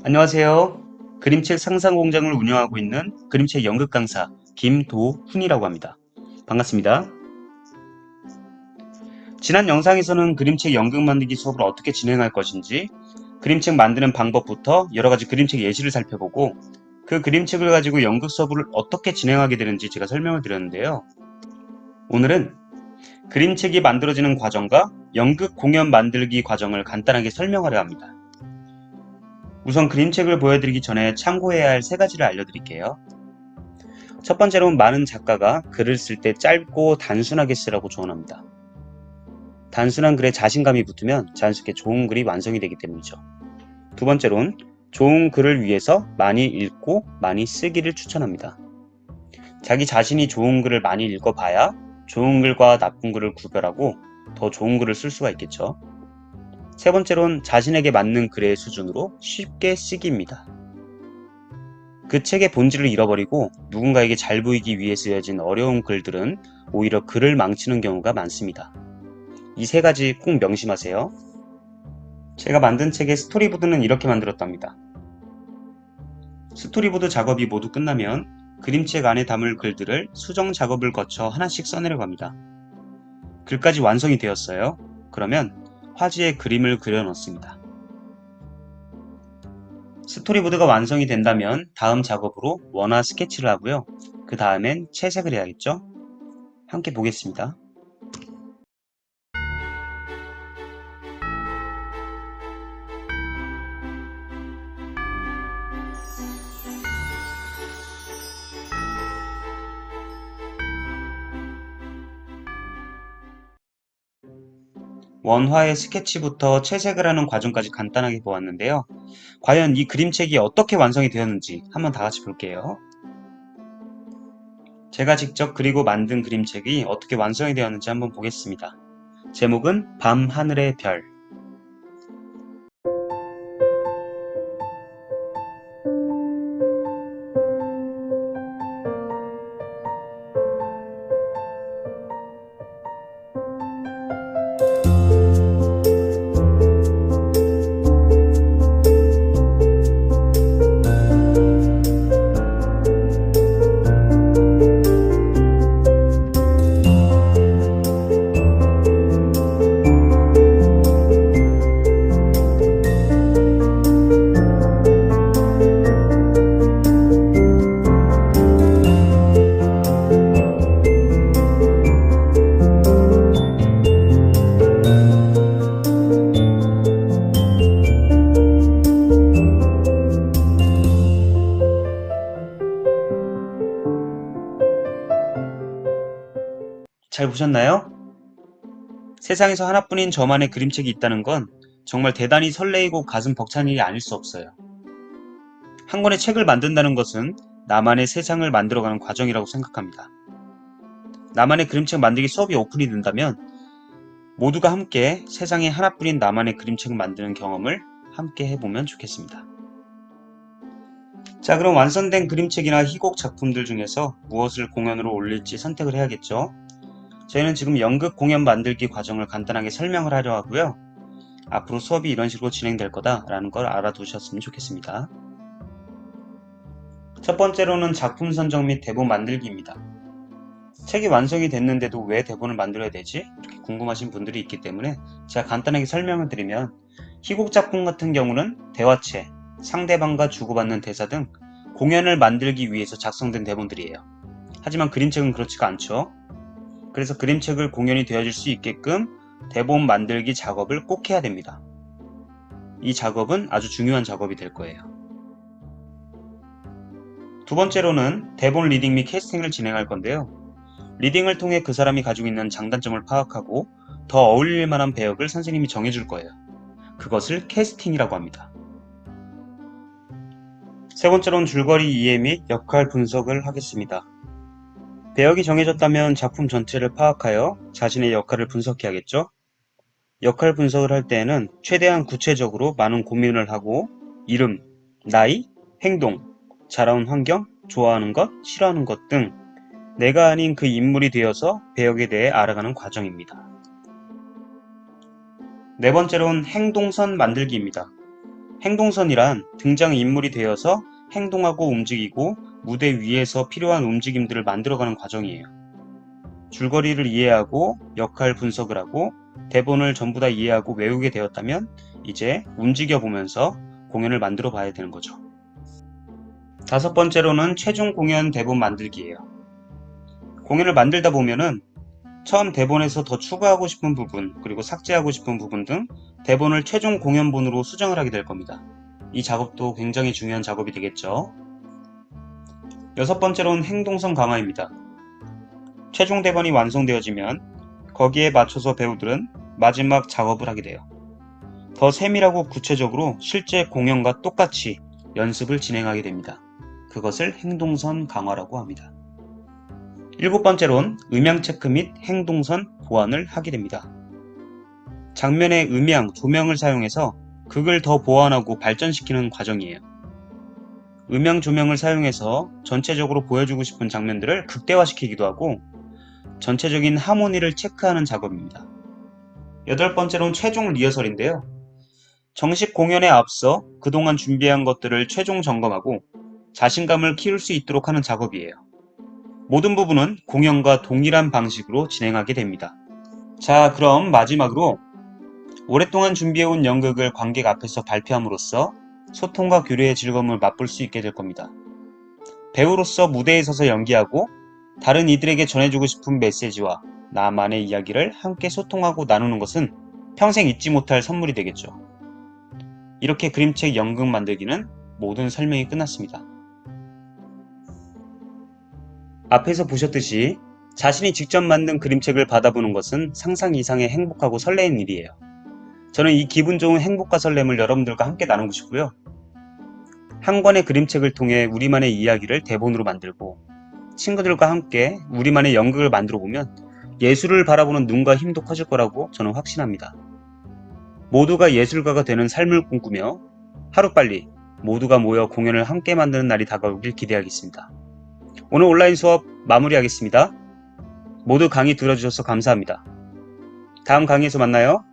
안녕하세요. 그림책 상상공장을 운영하고 있는 그림책 연극 강사 김도훈이라고 합니다. 반갑습니다. 지난 영상에서는 그림책 연극 만들기 수업을 어떻게 진행할 것인지, 그림책 만드는 방법부터 여러가지 그림책 예시를 살펴보고 그 그림책을 가지고 연극 수업을 어떻게 진행하게 되는지 제가 설명을 드렸는데요. 오늘은 그림책이 만들어지는 과정과 연극 공연 만들기 과정을 간단하게 설명하려 합니다. 우선 그림책을 보여드리기 전에 참고해야 할 세 가지를 알려드릴게요. 첫 번째로는 많은 작가가 글을 쓸 때 짧고 단순하게 쓰라고 조언합니다. 단순한 글에 자신감이 붙으면 자연스럽게 좋은 글이 완성이 되기 때문이죠. 두 번째로는 좋은 글을 위해서 많이 읽고 많이 쓰기를 추천합니다. 자기 자신이 좋은 글을 많이 읽어봐야 좋은 글과 나쁜 글을 구별하고 더 좋은 글을 쓸 수가 있겠죠. 세 번째로는 자신에게 맞는 글의 수준으로 쉽게 쓰기입니다. 그 책의 본질을 잃어버리고 누군가에게 잘 보이기 위해 쓰여진 어려운 글들은 오히려 글을 망치는 경우가 많습니다. 이 세 가지 꼭 명심하세요. 제가 만든 책의 스토리보드는 이렇게 만들었답니다. 스토리보드 작업이 모두 끝나면 그림책 안에 담을 글들을 수정 작업을 거쳐 하나씩 써내려갑니다. 글까지 완성이 되었어요. 그러면 화지에 그림을 그려 넣습니다. 스토리보드가 완성이 된다면 다음 작업으로 원화 스케치를 하고요. 그 다음엔 채색을 해야겠죠? 함께 보겠습니다. 원화의 스케치부터 채색을 하는 과정까지 간단하게 보았는데요. 과연 이 그림책이 어떻게 완성이 되었는지 한번 다 같이 볼게요. 제가 직접 그리고 만든 그림책이 어떻게 완성이 되었는지 한번 보겠습니다. 제목은 밤하늘의 별. 잘 보셨나요? 세상에서 하나뿐인 저만의 그림책이 있다는 건 정말 대단히 설레이고 가슴 벅찬 일이 아닐 수 없어요. 한 권의 책을 만든다는 것은 나만의 세상을 만들어가는 과정이라고 생각합니다. 나만의 그림책 만들기 수업이 오픈이 된다면 모두가 함께 세상에 하나뿐인 나만의 그림책을 만드는 경험을 함께 해보면 좋겠습니다. 자, 그럼 완성된 그림책이나 희곡 작품들 중에서 무엇을 공연으로 올릴지 선택을 해야겠죠. 저희는 지금 연극 공연 만들기 과정을 간단하게 설명을 하려 하고요. 앞으로 수업이 이런 식으로 진행될 거다라는 걸 알아두셨으면 좋겠습니다. 첫 번째로는 작품 선정 및 대본 만들기입니다. 책이 완성이 됐는데도 왜 대본을 만들어야 되지? 이렇게 궁금하신 분들이 있기 때문에 제가 간단하게 설명을 드리면 희곡 작품 같은 경우는 대화체, 상대방과 주고받는 대사 등 공연을 만들기 위해서 작성된 대본들이에요. 하지만 그림책은 그렇지가 않죠. 그래서 그림책을 공연이 되어질 수 있게끔 대본 만들기 작업을 꼭 해야 됩니다. 이 작업은 아주 중요한 작업이 될 거예요. 두 번째로는 대본 리딩 및 캐스팅을 진행할 건데요. 리딩을 통해 그 사람이 가지고 있는 장단점을 파악하고 더 어울릴 만한 배역을 선생님이 정해줄 거예요. 그것을 캐스팅이라고 합니다. 세 번째로는 줄거리 이해 및 역할 분석을 하겠습니다. 배역이 정해졌다면 작품 전체를 파악하여 자신의 역할을 분석해야겠죠? 역할 분석을 할 때에는 최대한 구체적으로 많은 고민을 하고 이름, 나이, 행동, 자라온 환경, 좋아하는 것, 싫어하는 것 등 내가 아닌 그 인물이 되어서 배역에 대해 알아가는 과정입니다. 네 번째로는 행동선 만들기입니다. 행동선이란 등장인물이 되어서 행동하고 움직이고 무대 위에서 필요한 움직임들을 만들어가는 과정이에요. 줄거리를 이해하고 역할 분석을 하고 대본을 전부 다 이해하고 외우게 되었다면 이제 움직여 보면서 공연을 만들어 봐야 되는 거죠. 다섯 번째로는 최종 공연 대본 만들기예요. 공연을 만들다 보면은 처음 대본에서 더 추가하고 싶은 부분, 그리고 삭제하고 싶은 부분 등 대본을 최종 공연본으로 수정을 하게 될 겁니다. 이 작업도 굉장히 중요한 작업이 되겠죠. 여섯 번째로는 행동성 강화입니다. 최종 대본이 완성되어지면 거기에 맞춰서 배우들은 마지막 작업을 하게 돼요. 더 세밀하고 구체적으로 실제 공연과 똑같이 연습을 진행하게 됩니다. 그것을 행동선 강화라고 합니다. 일곱 번째로는 음향 체크 및 행동선 보완을 하게 됩니다. 장면의 음향, 조명을 사용해서 극을 더 보완하고 발전시키는 과정이에요. 음향 조명을 사용해서 전체적으로 보여주고 싶은 장면들을 극대화시키기도 하고 전체적인 하모니를 체크하는 작업입니다. 여덟 번째로는 최종 리허설인데요. 정식 공연에 앞서 그동안 준비한 것들을 최종 점검하고 자신감을 키울 수 있도록 하는 작업이에요. 모든 부분은 공연과 동일한 방식으로 진행하게 됩니다. 자, 그럼 마지막으로 오랫동안 준비해온 연극을 관객 앞에서 발표함으로써 소통과 교류의 즐거움을 맛볼 수 있게 될 겁니다. 배우로서 무대에 서서 연기하고 다른 이들에게 전해주고 싶은 메시지와 나만의 이야기를 함께 소통하고 나누는 것은 평생 잊지 못할 선물이 되겠죠. 이렇게 그림책 연극 만들기는 모든 설명이 끝났습니다. 앞에서 보셨듯이 자신이 직접 만든 그림책을 받아보는 것은 상상 이상의 행복하고 설레는 일이에요. 저는 이 기분 좋은 행복과 설렘을 여러분들과 함께 나누고 싶고요. 한 권의 그림책을 통해 우리만의 이야기를 대본으로 만들고 친구들과 함께 우리만의 연극을 만들어 보면 예술을 바라보는 눈과 힘도 커질 거라고 저는 확신합니다. 모두가 예술가가 되는 삶을 꿈꾸며 하루빨리 모두가 모여 공연을 함께 만드는 날이 다가오길 기대하겠습니다. 오늘 온라인 수업 마무리하겠습니다. 모두 강의 들어주셔서 감사합니다. 다음 강의에서 만나요.